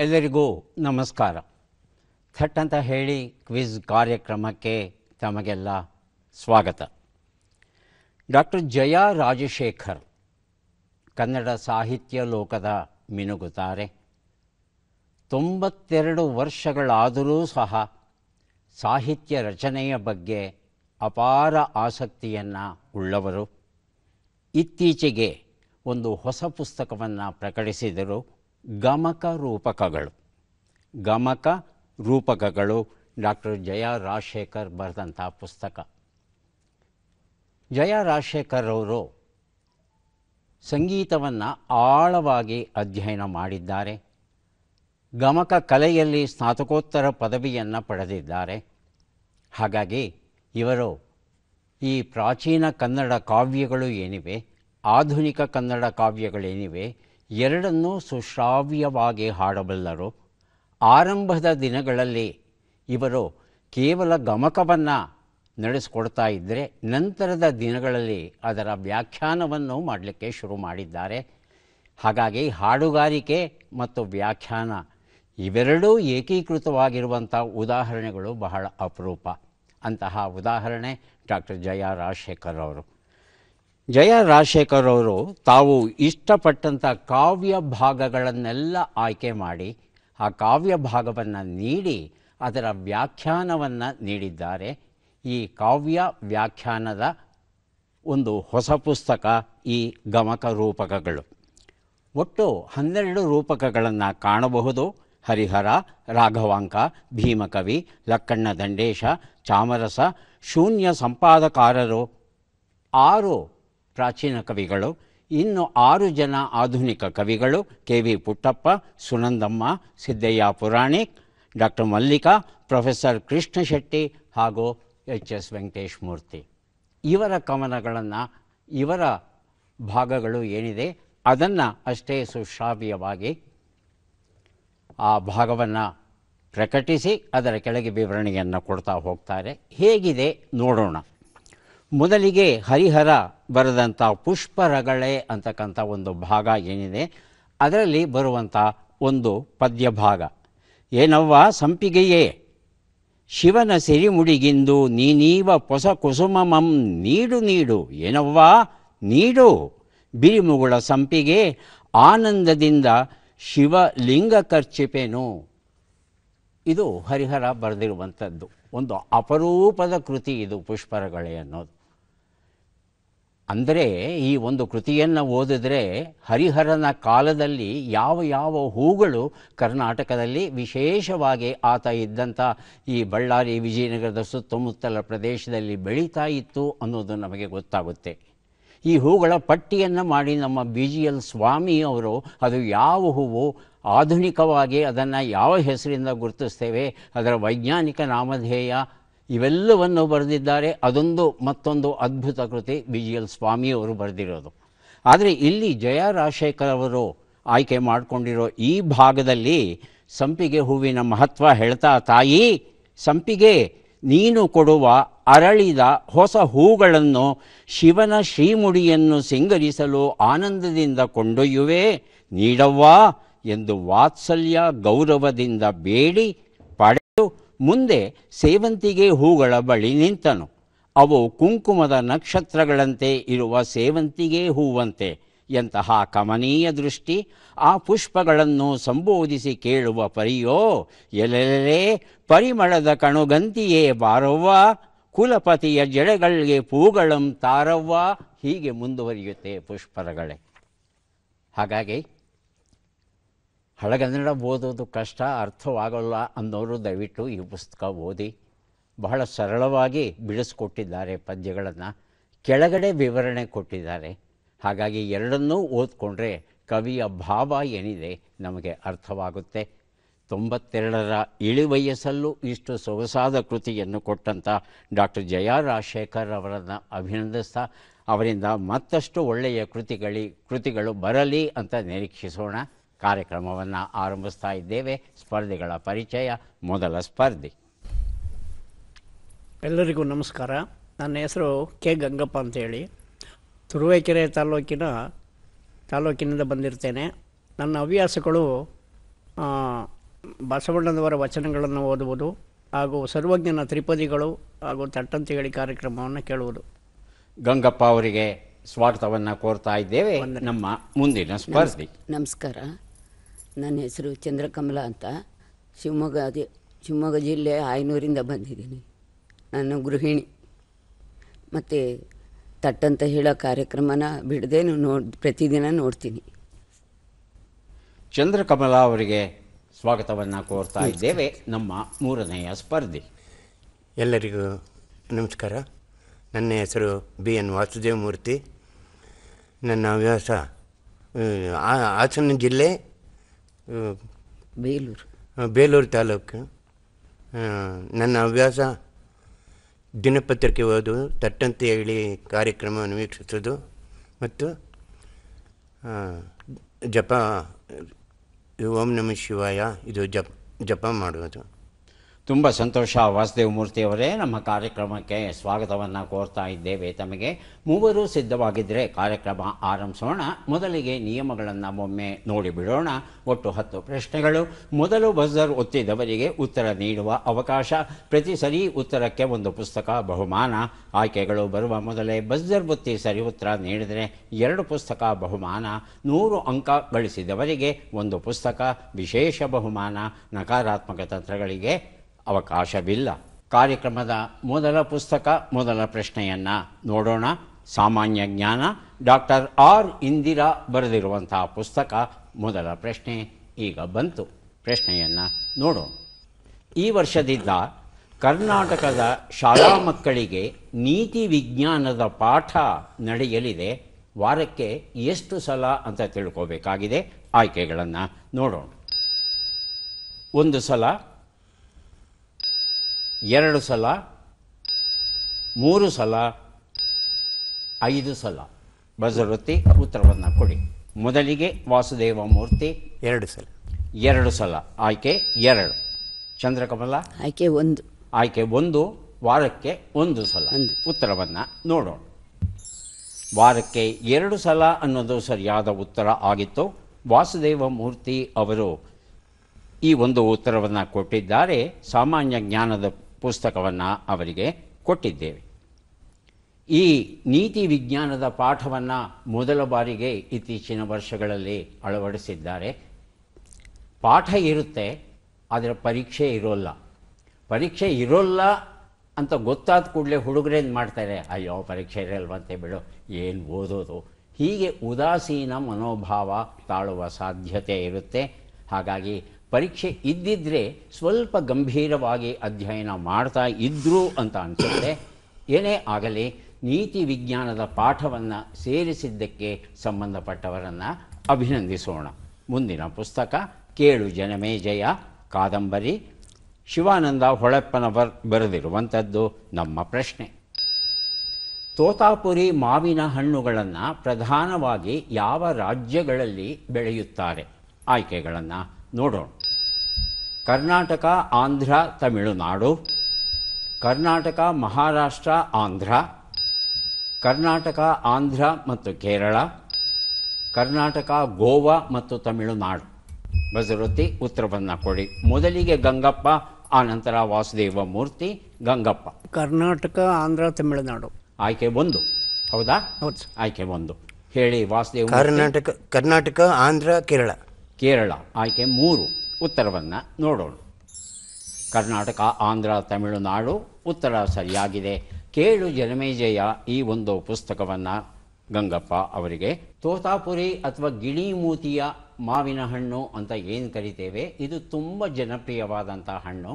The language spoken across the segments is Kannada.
ಎಲ್ಲರಿಗೂ ನಮಸ್ಕಾರ. ಥಟ್ ಅಂತ ಹೇಳಿ ಕ್ವಿಜ್ ಕಾರ್ಯಕ್ರಮಕ್ಕೆ ತಮಗೆಲ್ಲ ಸ್ವಾಗತ. ಡಾಕ್ಟರ್ ಜಯಾ ರಾಜಶೇಖರ್ ಕನ್ನಡ ಸಾಹಿತ್ಯ ಲೋಕದ ಮಿನುಗುತ್ತಾರೆ. 92 ವರ್ಷಗಳಾದರೂ ಸಹ ಸಾಹಿತ್ಯ ರಚನೆಯ ಬಗ್ಗೆ ಅಪಾರ ಆಸಕ್ತಿಯನ್ನು ಉಳ್ಳವರು. ಇತ್ತೀಚೆಗೆ ಒಂದು ಹೊಸ ಪುಸ್ತಕವನ್ನು ಪ್ರಕಟಿಸಿದರು. ಗಮಕ ರೂಪಕಗಳು ಡಾಕ್ಟರ್ ಜಯಾ ರಾಜಶೇಖರ್ ಬರೆದಂಥ ಪುಸ್ತಕ. ಜಯಾ ರಾಜಶೇಖರ್ ಅವರು ಸಂಗೀತವನ್ನು ಆಳವಾಗಿ ಅಧ್ಯಯನ ಮಾಡಿದ್ದಾರೆ. ಗಮಕ ಕಲೆಯಲ್ಲಿ ಸ್ನಾತಕೋತ್ತರ ಪದವಿಯನ್ನು ಪಡೆದಿದ್ದಾರೆ. ಹಾಗಾಗಿ ಇವರು ಈ ಪ್ರಾಚೀನ ಕನ್ನಡ ಕಾವ್ಯಗಳು ಏನಿವೆ, ಆಧುನಿಕ ಕನ್ನಡ ಕಾವ್ಯಗಳೇನಿವೆ, ಎರಡನ್ನೂ ಸುಶ್ರಾವ್ಯವಾಗಿ ಹಾಡಬಲ್ಲರು. ಆರಂಭದ ದಿನಗಳಲ್ಲಿ ಇವರು ಕೇವಲ ಗಮಕವನ್ನು ನಡೆಸಿಕೊಡ್ತಾ ಇದ್ದರೆ, ನಂತರದ ದಿನಗಳಲ್ಲಿ ಅದರ ವ್ಯಾಖ್ಯಾನವನ್ನು ಮಾಡಲಿಕ್ಕೆ ಶುರು ಮಾಡಿದ್ದಾರೆ. ಹಾಗಾಗಿ ಹಾಡುಗಾರಿಕೆ ಮತ್ತು ವ್ಯಾಖ್ಯಾನ ಇವೆರಡೂ ಏಕೀಕೃತವಾಗಿರುವಂಥ ಉದಾಹರಣೆಗಳು ಬಹಳ ಅಪರೂಪ. ಅಂತಹ ಉದಾಹರಣೆ ಡಾಕ್ಟರ್ ಜಯಾ ರಾಜಶೇಖರ್ ಅವರು. ಜಯಾ ರಾಜಶೇಖರ್ ಅವರು ತಾವು ಇಷ್ಟಪಟ್ಟಂಥ ಕಾವ್ಯ ಭಾಗಗಳನ್ನೆಲ್ಲ ಆಯ್ಕೆ ಮಾಡಿ ಆ ಕಾವ್ಯ ಭಾಗವನ್ನು ನೀಡಿ ಅದರ ವ್ಯಾಖ್ಯಾನವನ್ನು ನೀಡಿದ್ದಾರೆ. ಈ ಕಾವ್ಯ ವ್ಯಾಖ್ಯಾನದ ಒಂದು ಹೊಸ ಪುಸ್ತಕ ಈ ಗಮಕ ರೂಪಕಗಳು. ಒಟ್ಟು 12 ರೂಪಕಗಳನ್ನು ಕಾಣಬಹುದು. ಹರಿಹರ, ರಾಘವಾಂಕ, ಭೀಮಕವಿ, ಲಕ್ಕಣ್ಣ ದಂಡೇಶ, ಚಾಮರಸ, ಶೂನ್ಯ ಸಂಪಾದಕಾರರು 6 ಪ್ರಾಚೀನ ಕವಿಗಳು, ಇನ್ನು 6 ಜನ ಆಧುನಿಕ ಕವಿಗಳು: K V Puttappa, Sunandamma, Siddayya Puranik, doctor Mallika, professor Krishna Shetty ಹಾಗೂ ಎಚ್ ಎಸ್ ವೆಂಕಟೇಶ್ ಮೂರ್ತಿ. ಇವರ ಕವನಗಳನ್ನು, ಇವರ ಭಾಗಗಳು ಏನಿದೆ ಅದನ್ನು ಅಷ್ಟೇ ಸುಶ್ರಾವ್ಯವಾಗಿ ಆ ಭಾಗವನ್ನು ಪ್ರಕಟಿಸಿ ಅದರ ಕೆಳಗೆ ವಿವರಣೆಯನ್ನು ಕೊಡ್ತಾ ಹೋಗ್ತಾರೆ. ಹೇಗಿದೆ ನೋಡೋಣ. ಮೊದಲಿಗೆ ಹರಿಹರ ಬರೆದಂಥ ಪುಷ್ಪರಗಳೆ ಅಂತಕ್ಕಂಥ ಒಂದು ಭಾಗ ಏನಿದೆ ಅದರಲ್ಲಿ ಬರುವಂಥ ಒಂದು ಪದ್ಯ ಭಾಗ. ಏನವ್ವ ಸಂಪಿಗೆಯೇ ಶಿವನ ಸಿರಿಮುಡಿಗಿಂದು ನೀನೀವ ಪೊಸ ಕುಸುಮಮಂ ನೀಡು ನೀಡು, ಏನವ್ವ ನೀಡು ಬಿರಿಮುಗುಳ ಸಂಪಿಗೆ ಆನಂದದಿಂದ ಶಿವಲಿಂಗ ಖರ್ಚಿಪೆನು. ಇದು ಹರಿಹರ ಬರೆದಿರುವಂಥದ್ದು ಒಂದು ಅಪರೂಪದ ಕೃತಿ ಇದು ಪುಷ್ಪರಗಳೆ ಅನ್ನೋದು. ಅಂದರೆ ಈ ಒಂದು ಕೃತಿಯನ್ನು ಓದಿದ್ರೆ ಹರಿಹರನ ಕಾಲದಲ್ಲಿ ಯಾವ ಯಾವ ಹೂಗಳು ಕರ್ನಾಟಕದಲ್ಲಿ ವಿಶೇಷವಾಗಿ ಆತ ಇದ್ದಂಥ ಈ ಬಳ್ಳಾರಿ ವಿಜಯನಗರದ ಸುತ್ತಮುತ್ತಲ ಪ್ರದೇಶದಲ್ಲಿ ಬೆಳೀತಾ ಇತ್ತು ಅನ್ನೋದು ನಮಗೆ ಗೊತ್ತಾಗುತ್ತೆ. ಈ ಹೂಗಳ ಪಟ್ಟಿಯನ್ನು ಮಾಡಿ ನಮ್ಮ BGL ಸ್ವಾಮಿ ಅವರು ಅದು ಯಾವ ಹೂವು, ಆಧುನಿಕವಾಗಿ ಅದನ್ನು ಯಾವ ಹೆಸರಿಂದ ಗುರುತಿಸ್ತೇವೆ, ಅದರ ವೈಜ್ಞಾನಿಕ ನಾಮಧೇಯ ಇವೆಲ್ಲವನ್ನು ಬರೆದಿದ್ದಾರೆ. ಅದೊಂದು ಮತ್ತೊಂದು ಅದ್ಭುತ ಕೃತಿ BGL ಸ್ವಾಮಿಯವರು ಬರೆದಿರೋದು. ಆದರೆ ಇಲ್ಲಿ ಜಯಾ ರಾಜಶೇಖರ್ ಅವರು ಆಯ್ಕೆ ಮಾಡಿಕೊಂಡಿರೋ ಈ ಭಾಗದಲ್ಲಿ ಸಂಪಿಗೆ ಹೂವಿನ ಮಹತ್ವ ಹೇಳ್ತಾ, ತಾಯಿ ಸಂಪಿಗೆ ನೀನು ಕೊಡುವ ಅರಳಿದ ಹೊಸ ಹೂಗಳನ್ನು ಶಿವನ ಶ್ರೀಮುಡಿಯನ್ನು ಸಿಂಗರಿಸಲು ಆನಂದದಿಂದ ಕೊಂಡೊಯ್ಯುವೆ, ನೀಡವ್ವ ಎಂದು ವಾತ್ಸಲ್ಯ ಗೌರವದಿಂದ ಬೇಡಿ ಪಡೆದು ಮುಂದೆ ಸೇವಂತಿಗೆ ಹೂಗಳ ಬಳಿ ನಿಂತನು. ಅವು ಕುಂಕುಮದ ನಕ್ಷತ್ರಗಳಂತೆ ಇರುವ ಸೇವಂತಿಗೆ ಹೂವಂತೆ. ಎಂತಹ ಕಮನೀಯ ದೃಷ್ಟಿ! ಆ ಪುಷ್ಪಗಳನ್ನು ಸಂಬೋಧಿಸಿ ಕೇಳುವ ಪರಿಯೋ, ಎಲೆಲೆ ಪರಿಮಳದ ಕಣುಗಂತಿಯೇ ಬಾರವ್ವ, ಕುಲಪತಿಯ ಜಡೆಗಳಿಗೆ ಪೂಗಳಂ ತಾರವ್ವ. ಹೀಗೆ ಮುಂದುವರಿಯುತ್ತೆ ಪುಷ್ಪರಗಳೆ. ಹಾಗಾಗಿ ಹಳಗನ್ನಡ ಓದೋದು ಕಷ್ಟ, ಅರ್ಥವಾಗಲ್ಲ ಅನ್ನೋರು ದಯವಿಟ್ಟು ಈ ಪುಸ್ತಕ ಓದಿ. ಬಹಳ ಸರಳವಾಗಿ ಬಿಡಿಸ್ಕೊಟ್ಟಿದ್ದಾರೆ ಪದ್ಯಗಳನ್ನು, ಕೆಳಗಡೆ ವಿವರಣೆ ಕೊಟ್ಟಿದ್ದಾರೆ. ಹಾಗಾಗಿ ಎರಡನ್ನೂ ಓದ್ಕೊಂಡ್ರೆ ಕವಿಯ ಭಾವ ಏನಿದೆ ನಮಗೆ ಅರ್ಥವಾಗುತ್ತೆ. 92ರ ಇಳಿವಯಸ್ಸಲ್ಲೂ ಇಷ್ಟು ಸೊಗಸಾದ ಕೃತಿಯನ್ನು ಕೊಟ್ಟಂಥ ಡಾಕ್ಟರ್ ಜಯಾ ರಾಜಶೇಖರ್ ಅವರನ್ನು ಅಭಿನಂದಿಸ್ತಾ ಅವರಿಂದ ಮತ್ತಷ್ಟು ಒಳ್ಳೆಯ ಕೃತಿಗಳು ಬರಲಿ ಅಂತ ನಿರೀಕ್ಷಿಸೋಣ. ಕಾರ್ಯಕ್ರಮವನ್ನು ಆರಂಭಿಸ್ತಾ ಇದ್ದೇವೆ. ಸ್ಪರ್ಧಿಗಳ ಪರಿಚಯ. ಮೊದಲ ಸ್ಪರ್ಧಿ. ಎಲ್ಲರಿಗೂ ನಮಸ್ಕಾರ. ನನ್ನ ಹೆಸರು ಕೆ ಗಂಗಪ್ಪ ಅಂತೇಳಿ, ತುರುವೇಕೆರೆ ತಾಲೂಕಿನಿಂದ ಬಂದಿರ್ತೇನೆ. ನನ್ನ ಹವ್ಯಾಸಗಳು ಬಸವಣ್ಣನವರ ವಚನಗಳನ್ನು ಓದುವುದು ಹಾಗೂ ಸರ್ವಜ್ಞನ ತ್ರಿಪದಿಗಳು ಹಾಗೂ ತಟ್ಟಂತಿಗಳಿ ಕಾರ್ಯಕ್ರಮವನ್ನು ಕೇಳುವುದು. ಗಂಗಪ್ಪ ಅವರಿಗೆ ಸ್ವಾಗತವನ್ನು ಕೋರ್ತಾ ಇದ್ದೇವೆ. ನಮ್ಮ ಮುಂದಿನ ಸ್ಪರ್ಧಿ. ನಮಸ್ಕಾರ. ನನ್ನ ಹೆಸರು ಚಂದ್ರಕಮಲ ಅಂತ. ಶಿವಮೊಗ್ಗ ಜಿಲ್ಲೆ ಆಯನೂರಿಂದ ಬಂದಿದ್ದೀನಿ. ನಾನು ಗೃಹಿಣಿ. ಮತ್ತು ತಟ್ಟಂತ ಹೇಳೋ ಕಾರ್ಯಕ್ರಮನ ಬಿಡದೆ ಪ್ರತಿದಿನ ನೋಡ್ತೀನಿ. ಚಂದ್ರಕಮಲ ಅವರಿಗೆ ಸ್ವಾಗತವನ್ನು ಕೋರ್ತಾ ಇದ್ದೇವೆ. ನಮ್ಮ ಮೂರನೆಯ ಸ್ಪರ್ಧಿ. ಎಲ್ಲರಿಗೂ ನಮಸ್ಕಾರ. ನನ್ನ ಹೆಸರು BN ವಾಸುದೇವಮೂರ್ತಿ. ನನ್ನ ಹವ್ಯಾಸ ಹಾಸನ ಜಿಲ್ಲೆ, ಬೇಲೂರು ತಾಲೂಕು. ನನ್ನ ಹವ್ಯಾಸ ದಿನಪತ್ರಿಕೆ ಓದು, ತಟ್ಟಂತೆ ಹೇಳಿ ಕಾರ್ಯಕ್ರಮವನ್ನು ವೀಕ್ಷಿಸೋದು ಮತ್ತು ಜಪ, ಓಂ ನಮಃ ಶಿವಾಯ ಇದು ಜಪ ಮಾಡುವುದು. ತುಂಬ ಸಂತೋಷ ವಾಸುದೇವಮೂರ್ತಿ ಅವರೇ. ನಮ್ಮ ಕಾರ್ಯಕ್ರಮಕ್ಕೆ ಸ್ವಾಗತವನ್ನು ಕೋರ್ತಾ ಇದ್ದೇವೆ. ತಮಗೆ ಮೂವರು ಸಿದ್ಧವಾಗಿದ್ದರೆ ಕಾರ್ಯಕ್ರಮ ಆರಂಭಿಸೋಣ. ಮೊದಲಿಗೆ ನಿಯಮಗಳನ್ನು ಒಮ್ಮೆ ನೋಡಿಬಿಡೋಣ. ಒಟ್ಟು 10 ಪ್ರಶ್ನೆಗಳು. ಮೊದಲು ಬಜರ್ ಒತ್ತಿದವರಿಗೆ ಉತ್ತರ ನೀಡುವ ಅವಕಾಶ. ಪ್ರತಿ ಸರಿ ಉತ್ತರಕ್ಕೆ ಒಂದು ಪುಸ್ತಕ ಬಹುಮಾನ. ಆಯ್ಕೆಗಳು ಬರುವ ಮೊದಲೇ ಬಜರ್ ಒತ್ತಿ ಸರಿ ಉತ್ತರ ನೀಡಿದರೆ 2 ಪುಸ್ತಕ ಬಹುಮಾನ. 100 ಅಂಕ ಗಳಿಸಿದವರಿಗೆ ಒಂದು ಪುಸ್ತಕ ವಿಶೇಷ ಬಹುಮಾನ. ನಕಾರಾತ್ಮಕ ತಂತ್ರಗಳಿಗೆ ಅವಕಾಶವಿಲ್ಲ. ಕಾರ್ಯಕ್ರಮದ ಮೊದಲ ಪುಸ್ತಕ, ಮೊದಲ ಪ್ರಶ್ನೆಯನ್ನು ನೋಡೋಣ. ಸಾಮಾನ್ಯ ಜ್ಞಾನ, ಡಾಕ್ಟರ್ R ಇಂದಿರಾ ಬರೆದಿರುವಂತಹ ಪುಸ್ತಕ. ಮೊದಲ ಪ್ರಶ್ನೆ ಈಗ ಬಂತು. ಪ್ರಶ್ನೆಯನ್ನು ನೋಡೋಣ. ಈ ವರ್ಷದಿಂದ ಕರ್ನಾಟಕದ ಶಾಲಾ ಮಕ್ಕಳಿಗೆ ನೀತಿ ವಿಜ್ಞಾನದ ಪಾಠ ನಡೆಯಲಿದೆ. ವಾರಕ್ಕೆ ಎಷ್ಟು ಸಲ ಅಂತ ತಿಳ್ಕೋಬೇಕಾಗಿದೆ. ಆಯ್ಕೆಗಳನ್ನು ನೋಡೋಣ. 1 ಸಲ, 2 ಸಲ, 3 ಸಲ, 5 ಸಲ. ಬಜರೊತ್ತಿ ಉತ್ತರವನ್ನು ಕೊಡಿ. ಮೊದಲಿಗೆ ವಾಸುದೇವಮೂರ್ತಿ. 2 ಸಲ. 2 ಸಲ. ಆಯ್ಕೆ 2. ಚಂದ್ರಕಮಲ ಆಯ್ಕೆ 1. ಆಯ್ಕೆ 1. ವಾರಕ್ಕೆ 1 ಸಲ. ಉತ್ತರವನ್ನು ನೋಡೋಣ. ವಾರಕ್ಕೆ 2 ಸಲ ಅನ್ನೋದು ಸರಿಯಾದ ಉತ್ತರ ಆಗಿತ್ತು. ವಾಸುದೇವಮೂರ್ತಿ ಅವರು ಈ ಒಂದು ಉತ್ತರವನ್ನು ಕೊಟ್ಟಿದ್ದಾರೆ. ಸಾಮಾನ್ಯ ಜ್ಞಾನದ ಪುಸ್ತಕವನ್ನು ಅವರಿಗೆ ಕೊಟ್ಟಿದ್ದೇವೆ. ಈ ನೀತಿ ವಿಜ್ಞಾನದ ಪಾಠವನ್ನು ಮೊದಲ ಬಾರಿಗೆ ಇತ್ತೀಚಿನ ವರ್ಷಗಳಲ್ಲಿ ಅಳವಡಿಸಿದ್ದಾರೆ. ಪಾಠ ಇರುತ್ತೆ, ಆದರೆ ಪರೀಕ್ಷೆ ಇರೋಲ್ಲ. ಪರೀಕ್ಷೆ ಇರೋಲ್ಲ ಅಂತ ಗೊತ್ತಾದ ಕೂಡಲೇ ಹುಡುಗರೇನು ಮಾಡ್ತಾರೆ, ಅಯ್ಯೋ ಪರೀಕ್ಷೆ ಇರಲ್ವಂತೆ ಬಿಡು, ಏನು ಓದೋದು, ಹೀಗೆ ಉದಾಸೀನ ಮನೋಭಾವ ತಾಳುವ ಸಾಧ್ಯತೆ ಇರುತ್ತೆ. ಹಾಗಾಗಿ ಪರೀಕ್ಷೆ ಇದ್ದಿದ್ದರೆ ಸ್ವಲ್ಪ ಗಂಭೀರವಾಗಿ ಅಧ್ಯಯನ ಮಾಡ್ತಾ ಇದ್ದರು ಅಂತ ಅನಿಸುತ್ತೆ. ಏನೇ ಆಗಲಿ, ನೀತಿ ವಿಜ್ಞಾನದ ಪಾಠವನ್ನು ಸೇರಿಸಿದ್ದಕ್ಕೆ ಸಂಬಂಧಪಟ್ಟವರನ್ನು ಅಭಿನಂದಿಸೋಣ. ಮುಂದಿನ ಪುಸ್ತಕ ಕೇಳು ಜನಮೇಜಯ ಕಾದಂಬರಿ. ಶಿವಾನಂದ ಹೊಳೆಪ್ಪನವರ್ ಬರೆದಿರುವಂಥದ್ದು. ನಮ್ಮ ಪ್ರಶ್ನೆ: ತೋತಾಪುರಿ ಮಾವಿನ ಹಣ್ಣುಗಳನ್ನು ಪ್ರಧಾನವಾಗಿ ಯಾವ ರಾಜ್ಯಗಳಲ್ಲಿ ಬೆಳೆಯುತ್ತಾರೆ? ಆಯ್ಕೆಗಳನ್ನು ನೋಡೋಣ. ಕರ್ನಾಟಕ, ಆಂಧ್ರ, ತಮಿಳುನಾಡು. ಕರ್ನಾಟಕ, ಮಹಾರಾಷ್ಟ್ರ, ಆಂಧ್ರ. ಕರ್ನಾಟಕ, ಆಂಧ್ರ ಮತ್ತು ಕೇರಳ. ಕರ್ನಾಟಕ, ಗೋವಾ ಮತ್ತು ತಮಿಳುನಾಡು. ಬಜರೊತ್ತಿ ಉತ್ತರವನ್ನು ಕೊಡಿ. ಮೊದಲಿಗೆ ಗಂಗಪ್ಪ, ಆನಂತರ ವಾಸುದೇವಮೂರ್ತಿ. ಗಂಗಪ್ಪ. ಕರ್ನಾಟಕ, ಆಂಧ್ರ, ತಮಿಳುನಾಡು. ಆಯ್ಕೆ 1 ಹೌದಾ? ಹೌದು ಸರ್. ಆಯ್ಕೆ 1. ಹೇಳಿ ವಾಸುದೇವ. ಕರ್ನಾಟಕ, ಆಂಧ್ರ, ಕೇರಳ. ಕೇರಳ. ಆಯ್ಕೆ 3. ಉತ್ತರವನ್ನು ನೋಡೋಣ. ಕರ್ನಾಟಕ, ಆಂಧ್ರ, ತಮಿಳುನಾಡು. ಉತ್ತರ ಸರಿಯಾಗಿದೆ. ಕೇಳು ಜನಮೇಜಯ ಈ ಒಂದು ಪುಸ್ತಕವನ್ನು ಗಂಗಪ್ಪ ಅವರಿಗೆ ತೋತಾಪುರಿ ಅಥವಾ ಗಿಣಿಮೂತಿಯ ಮಾವಿನ ಹಣ್ಣು ಅಂತ ಏನು ಕರಿತೇವೆ, ಇದು ತುಂಬ ಜನಪ್ರಿಯವಾದಂಥ ಹಣ್ಣು.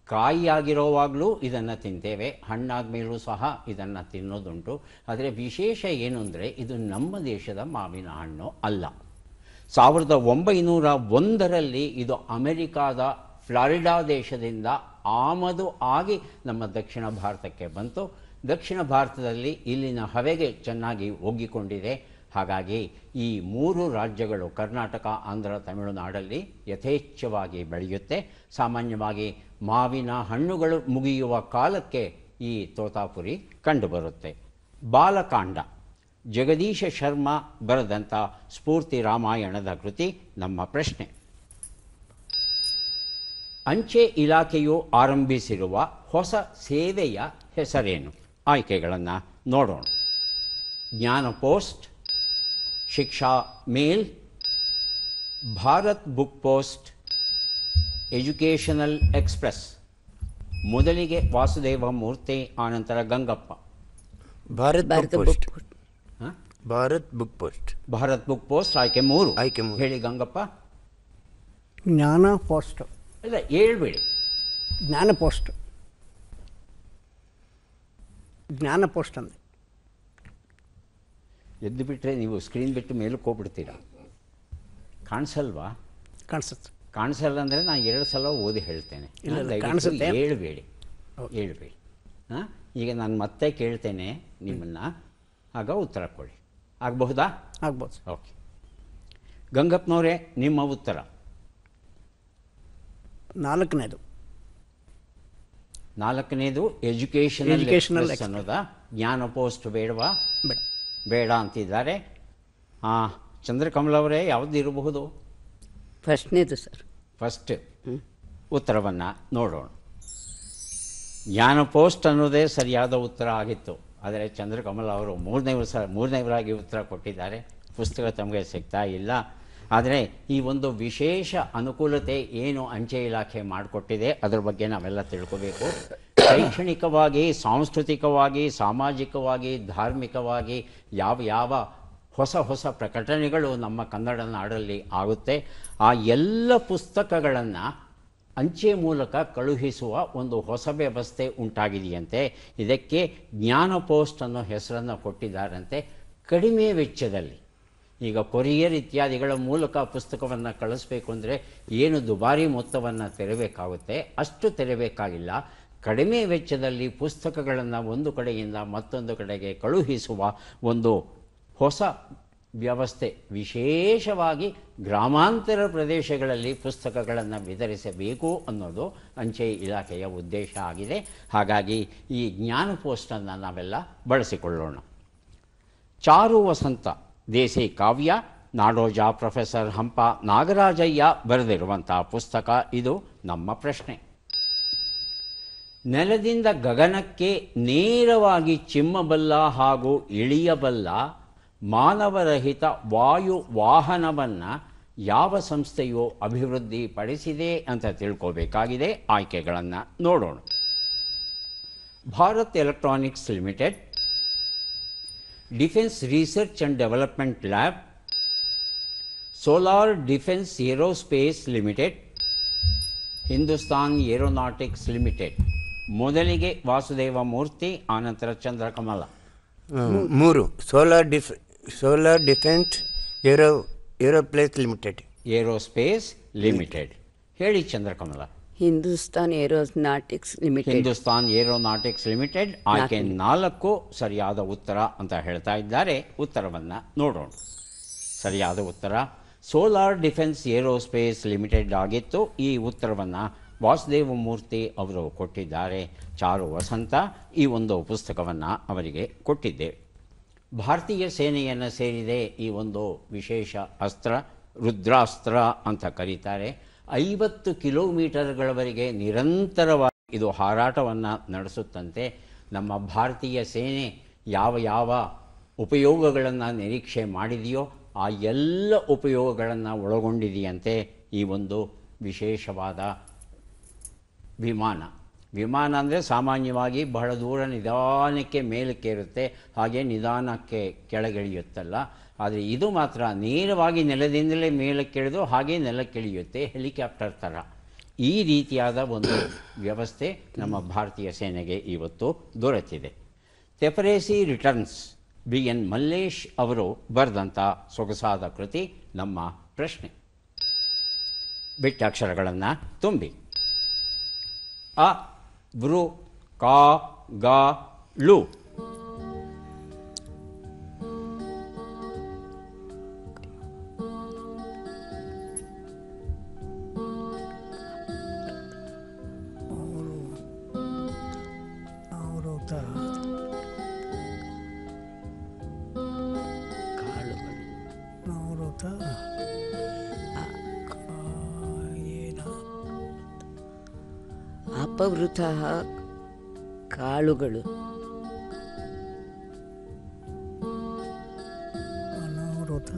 ಕಾಯಿಯಾಗಿರೋವಾಗಲೂ ಇದನ್ನು ತಿಂತೇವೆ, ಹಣ್ಣಾದ ಮೇಲೂ ಸಹ ಇದನ್ನು ತಿನ್ನೋದುಂಟು. ಆದರೆ ವಿಶೇಷ ಏನು ಅಂದರೆ ಇದು ನಮ್ಮ ದೇಶದ ಮಾವಿನ ಹಣ್ಣು ಅಲ್ಲ. 1901ರಲ್ಲಿ ಇದು ಅಮೆರಿಕಾದ ಫ್ಲಾರಿಡಾ ದೇಶದಿಂದ ಆಮದು ಆಗಿ ನಮ್ಮ ದಕ್ಷಿಣ ಭಾರತಕ್ಕೆ ಬಂತು. ದಕ್ಷಿಣ ಭಾರತದಲ್ಲಿ ಇಲ್ಲಿನ ಹವೆಗೆ ಚೆನ್ನಾಗಿ ಒಗ್ಗಿಕೊಂಡಿದೆ. ಹಾಗಾಗಿ ಈ 3 ರಾಜ್ಯಗಳು ಕರ್ನಾಟಕ, ಆಂಧ್ರ, ತಮಿಳುನಾಡಲ್ಲಿ ಯಥೇಚ್ಛವಾಗಿ ಬೆಳೆಯುತ್ತೆ. ಸಾಮಾನ್ಯವಾಗಿ ಮಾವಿನ ಹಣ್ಣುಗಳು ಮುಗಿಯುವ ಕಾಲಕ್ಕೆ ಈ ತೋತಾಪುರಿ ಕಂಡುಬರುತ್ತೆ. ಬಾಲಕಾಂಡ ಜಗದೀಶ ಶರ್ಮಾ ಬರೆದಂಥ ಸ್ಫೂರ್ತಿ ರಾಮಾಯಣದ ಕೃತಿ. ನಮ್ಮ ಪ್ರಶ್ನೆ: ಅಂಚೆ ಇಲಾಖೆಯು ಆರಂಭಿಸಿರುವ ಹೊಸ ಸೇವೆಯ ಹೆಸರೇನು? ಆಯ್ಕೆಗಳನ್ನು ನೋಡೋಣ. Jnana post, Shiksha mail, Bharat book post, educational express. ಮೊದಲಿಗೆ ವಾಸುದೇವ ಮೂರ್ತಿ, ಆನಂತರ Gangappa. Bharat Bharata book post. Book ಹಾಂ, Bharat book post. Bharat book post ಆಯ್ಕೆ 3. ಆಯ್ಕೆ 3. ಹೇಳಿ ಗಂಗಪ್ಪ. ಜ್ಞಾನ ಪೋಸ್ಟ್. ಇಲ್ಲ, ಹೇಳ್ಬೇಡಿ. ಜ್ಞಾನ ಪೋಸ್ಟ್. ಜ್ಞಾನ ಪೋಸ್ಟ್ ಅಂದೆ. ಎದ್ದು ಬಿಟ್ಟರೆ ನೀವು ಸ್ಕ್ರೀನ್ ಬಿಟ್ಟು ಮೇಲಕ್ಕೆ ಹೋಗ್ಬಿಡ್ತೀರಾ. ಕಾಣಿಸಲ್ವಾ? ಕಾಣಿಸುತ್ತೆ. ಕಾಣಿಸಲ್ಲ ಅಂದರೆ ನಾನು 2 ಸಲ ಓದಿ ಹೇಳ್ತೇನೆ. ಇಲ್ಲ, ದಯವಿಟ್ಟು ಕಾಣಿಸುತ್ತೆ. ಹೇಳ್ಬೇಡಿ, ಹೇಳ್ಬೇಡಿ. ಹಾಂ, ಈಗ ನಾನು ಮತ್ತೆ ಕೇಳ್ತೇನೆ ನಿಮ್ಮನ್ನು, ಆಗ ಉತ್ತರ ಕೊಡಿ. ಆಗಬಹುದಾ? ಆಗ್ಬೋದು. ಓಕೆ. ಗಂಗಪ್ಪನವರೇ, ನಿಮ್ಮ ಉತ್ತರ? 4ನೇದು. 4ನೇದು ಎಜುಕೇಷನಲ್ ಎಕ್ಸ್ಪ್ರೆಸ್ ಅನ್ನೋದಾ? ಜ್ಞಾನ ಪೋಸ್ಟ್ ಬೇಡವಾ? ಬೇಡ. ಬೇಡ ಅಂತಿದ್ದಾರೆ. ಹಾಂ, ಚಂದ್ರಕಮಲ ಅವರೇ, ಯಾವುದು ಇರಬಹುದು? ಫಸ್ಟ್ನೇದು ಸರ್. ಫಸ್ಟ್ ಉತ್ತರವನ್ನು ನೋಡೋಣ. ಜ್ಞಾನ ಪೋಸ್ಟ್ ಅನ್ನೋದೇ ಸರಿಯಾದ ಉತ್ತರ ಆಗಿತ್ತು. ಆದರೆ ಚಂದ್ರಕಮಲ ಅವರು ಮೂರನೇವರಾಗಿ ಉತ್ತರ ಕೊಟ್ಟಿದ್ದಾರೆ. ಪುಸ್ತಕ ತಮಗೆ ಸಿಗ್ತಾ ಇಲ್ಲ. ಆದರೆ ಈ ಒಂದು ವಿಶೇಷ ಅನುಕೂಲತೆ ಏನು ಅಂಚೆ ಇಲಾಖೆ ಮಾಡಿಕೊಟ್ಟಿದೆ ಅದರ ಬಗ್ಗೆ ನಾವೆಲ್ಲ ತಿಳ್ಕೋಬೇಕು. ಶೈಕ್ಷಣಿಕವಾಗಿ, ಸಾಂಸ್ಕೃತಿಕವಾಗಿ, ಸಾಮಾಜಿಕವಾಗಿ, ಧಾರ್ಮಿಕವಾಗಿ ಯಾವ ಹೊಸ ಪ್ರಕಟಣೆಗಳು ನಮ್ಮ ಕನ್ನಡ ನಾಡಲ್ಲಿ ಆಗುತ್ತೆ, ಆ ಎಲ್ಲ ಪುಸ್ತಕಗಳನ್ನು ಅಂಚೆ ಮೂಲಕ ಕಳುಹಿಸುವ ಒಂದು ಹೊಸ ವ್ಯವಸ್ಥೆ ಉಂಟಾಗಿದೆಯಂತೆ. ಇದಕ್ಕೆ ಜ್ಞಾನ ಪೋಸ್ಟ್ ಅನ್ನೋ ಹೆಸರನ್ನು ಕೊಟ್ಟಿದ್ದಾರಂತೆ. ಕಡಿಮೆ ವೆಚ್ಚದಲ್ಲಿ, ಈಗ ಕೊರಿಯರ್ ಇತ್ಯಾದಿಗಳ ಮೂಲಕ ಪುಸ್ತಕವನ್ನು ಕಳಿಸ್ಬೇಕು ಅಂದರೆ ಏನು ದುಬಾರಿ ಮೊತ್ತವನ್ನು ತೆರಬೇಕಾಗುತ್ತೆ, ಅಷ್ಟು ತೆರಬೇಕಾಗಿಲ್ಲ. ಕಡಿಮೆ ವೆಚ್ಚದಲ್ಲಿ ಪುಸ್ತಕಗಳನ್ನು ಒಂದು ಕಡೆಯಿಂದ ಮತ್ತೊಂದು ಕಡೆಗೆ ಕಳುಹಿಸುವ ಒಂದು ಹೊಸ ವ್ಯವಸ್ಥೆ, ವಿಶೇಷವಾಗಿ ಗ್ರಾಮಾಂತರ ಪ್ರದೇಶಗಳಲ್ಲಿ ಪುಸ್ತಕಗಳನ್ನು ವಿತರಿಸಬೇಕು ಅನ್ನೋದು ಅಂಚೆ ಇಲಾಖೆಯ ಉದ್ದೇಶ ಆಗಿದೆ. ಹಾಗಾಗಿ ಈ ಜ್ಞಾನ ಪೋಸ್ಟನ್ನು ನಾವೆಲ್ಲ ಬಳಸಿಕೊಳ್ಳೋಣ. ಚಾರು ವಸಂತ ದೇಸಿ ಕಾವ್ಯ, ನಾಡೋಜ ಪ್ರೊಫೆಸರ್ ಹಂಪ ನಾಗರಾಜಯ್ಯ ಬರೆದಿರುವಂಥ ಪುಸ್ತಕ ಇದು. ನಮ್ಮ ಪ್ರಶ್ನೆ: ನೆಲದಿಂದ ಗಗನಕ್ಕೆ ನೇರವಾಗಿ ಚಿಮ್ಮಬಲ್ಲ ಹಾಗೂ ಇಳಿಯಬಲ್ಲ ಮಾನವರಹಿತ ವಾಯು ವಾಹನವನ್ನು ಯಾವ ಸಂಸ್ಥೆಯು ಅಭಿವೃದ್ಧಿಪಡಿಸಿದೆ ಅಂತ ತಿಳ್ಕೋಬೇಕಾಗಿದೆ. ಆಯ್ಕೆಗಳನ್ನು ನೋಡೋಣ. Bharat electronics limited, defence research and development lab, solar defence aerospace limited, Hindustan aeronautics limited. ಮೊದಲಿಗೆ ವಾಸುದೇವ ಮೂರ್ತಿ, ಆನಂತರ ಚಂದ್ರಕಮಲ. 3. ಸೋಲಾರ್ ಡಿಫೆನ್ಸ್ ಏರೋಪ್ಲೇಸ್ ಲಿಮಿಟೆಡ್. Aerospace limited. ಹೇಳಿ Chandrakamala. Hindustan aeronautics limited. Hindustan aeronautics limited ಆಯ್ಕೆ 4 ಸರಿಯಾದ ಉತ್ತರ ಅಂತ ಹೇಳ್ತಾ ಇದ್ದಾರೆ. ಉತ್ತರವನ್ನು ನೋಡೋಣ. ಸರಿಯಾದ ಉತ್ತರ ಸೋಲಾರ್ ಡಿಫೆನ್ಸ್ ಏರೋಸ್ಪೇಸ್ ಲಿಮಿಟೆಡ್ ಆಗಿತ್ತು. ಈ ಉತ್ತರವನ್ನು ವಾಸುದೇವ ಮೂರ್ತಿ ಅವರು ಕೊಟ್ಟಿದ್ದಾರೆ. ಚಾರು ವಸಂತ ಈ ಒಂದು ಪುಸ್ತಕವನ್ನು ಅವರಿಗೆ ಕೊಟ್ಟಿದ್ದೇವೆ. ಭಾರತೀಯ ಸೇನೆಯನ್ನು ಸೇರಿದೆ ಈ ಒಂದು ವಿಶೇಷ ಅಸ್ತ್ರ, ರುದ್ರಾಸ್ತ್ರ ಅಂತ ಕರೀತಾರೆ. 50 ಕಿಲೋಮೀಟರ್ಗಳವರೆಗೆ ನಿರಂತರವಾಗಿ ಇದು ಹಾರಾಟವನ್ನು ನಡೆಸುತ್ತಂತೆ. ನಮ್ಮ ಭಾರತೀಯ ಸೇನೆ ಯಾವ ಉಪಯೋಗಗಳನ್ನು ನಿರೀಕ್ಷೆ ಮಾಡಿದೆಯೋ ಆ ಎಲ್ಲ ಉಪಯೋಗಗಳನ್ನು ಒಳಗೊಂಡಿದೆಯಂತೆ ಈ ಒಂದು ವಿಶೇಷವಾದ ವಿಮಾನ ಅಂದರೆ ಸಾಮಾನ್ಯವಾಗಿ ಬಹಳ ದೂರ ನಿಧಾನಕ್ಕೆ ಮೇಲಕ್ಕೆ ಇರುತ್ತೆ, ಹಾಗೆ ನಿಧಾನಕ್ಕೆ ಕೆಳಗಿಳಿಯುತ್ತಲ್ಲ. ಆದರೆ ಇದು ಮಾತ್ರ ನೇರವಾಗಿ ನೆಲದಿಂದಲೇ ಮೇಲಕ್ಕಿಳಿದು ಹಾಗೆ ನೆಲಕ್ಕಿಳಿಯುತ್ತೆ, ಹೆಲಿಕಾಪ್ಟರ್ ಥರ. ಈ ರೀತಿಯಾದ ಒಂದು ವ್ಯವಸ್ಥೆ ನಮ್ಮ ಭಾರತೀಯ ಸೇನೆಗೆ ಇವತ್ತು ದೊರೆತಿದೆ. ತೆಪರೇಸಿ ರಿಟರ್ನ್ಸ್, BN ಮಲ್ಲೇಶ್ ಅವರು ಬರೆದಂಥ ಸೊಗಸಾದ ಕೃತಿ ನಮ್ಮ ಪ್ರಶ್ನೆ. ಬಿಟ್ಟಾಕ್ಷರಗಳನ್ನು ತುಂಬಿ. ಅ, ವೃ, ಕ, ಗ, ಳು. ಅಪವೃತ ಕಾಳುಗಳು. ಅನಾವೃತ.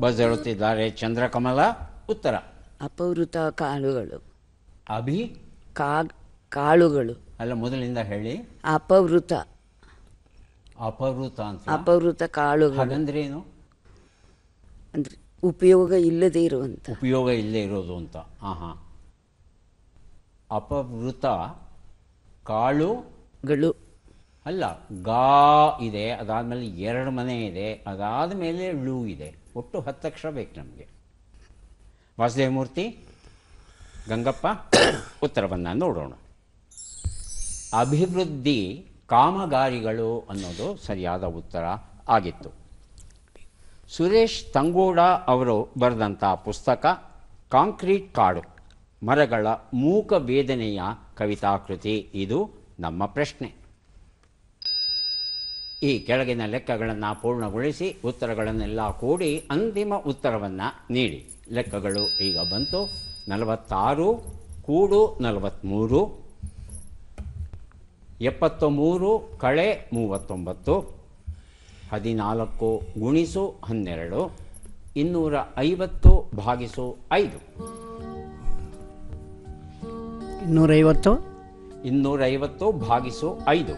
ಬಜರುತ್ತಿದ್ದಾರೆ ಚಂದ್ರಕಮಲ. ಉತ್ತರ ಅಪವೃತ ಕಾಳುಗಳು. ಅಭಿ ಕಾಳುಗಳು ಅಲ್ಲ, ಮೊದಲಿಂದ ಹೇಳಿ. ಅಪವೃತ. ಅಪವೃತ ಅಂತ. ಅಪವೃತ ಕಾಳುಗಳು ಹಾಗಂದ್ರೇನು? ಅಂದ್ರೆ ಉಪಯೋಗ ಇಲ್ಲದೆ ಇರುವಂತ. ಉಪಯೋಗ ಇಲ್ಲೇ ಇರೋದು ಅಂತ. ಹಾಂ. ಅಪವೃತ ಕಾಳುಗಳು ಅಲ್ಲ. ಗಾ ಇದೆ, ಅದಾದಮೇಲೆ 2 ಮನೆ ಇದೆ, ಅದಾದ ಮೇಲೆ ಳು ಇದೆ. ಒಟ್ಟು 10 ಅಕ್ಷರ ಬೇಕು ನಮಗೆ. ವಾಸುದೇವಮೂರ್ತಿ, ಗಂಗಪ್ಪ, ಉತ್ತರವನ್ನು ನೋಡೋಣ. ಅಭಿವೃದ್ಧಿ ಕಾಮಗಾರಿಗಳು ಅನ್ನೋದು ಸರಿಯಾದ ಉತ್ತರ ಆಗಿತ್ತು. ಸುರೇಶ್ ತಂಗೋಡ ಅವರು ಬರೆದಂಥ ಪುಸ್ತಕ ಕಾಂಕ್ರೀಟ್ ಕಾಡು, ಮರಗಳ ಮೂಕ ವೇದನೆಯ ಕವಿತಾಕೃತಿ. ಇದು ನಮ್ಮ ಪ್ರಶ್ನೆ. ಈ ಕೆಳಗಿನ ಲೆಕ್ಕಗಳನ್ನು ಪೂರ್ಣಗೊಳಿಸಿ ಉತ್ತರಗಳನ್ನೆಲ್ಲ ಕೂಡಿ ಅಂತಿಮ ಉತ್ತರವನ್ನು ನೀಡಿ. ಲೆಕ್ಕಗಳು ಈಗ ಬಂತು. 46 ಕೂಡು 43, 73 ಕಳೆ 39, 14 ಗುಣಿಸು 12, 250 ಭಾಗಿಸು 5. 250. 250 ಭಾಗಿಸು 5.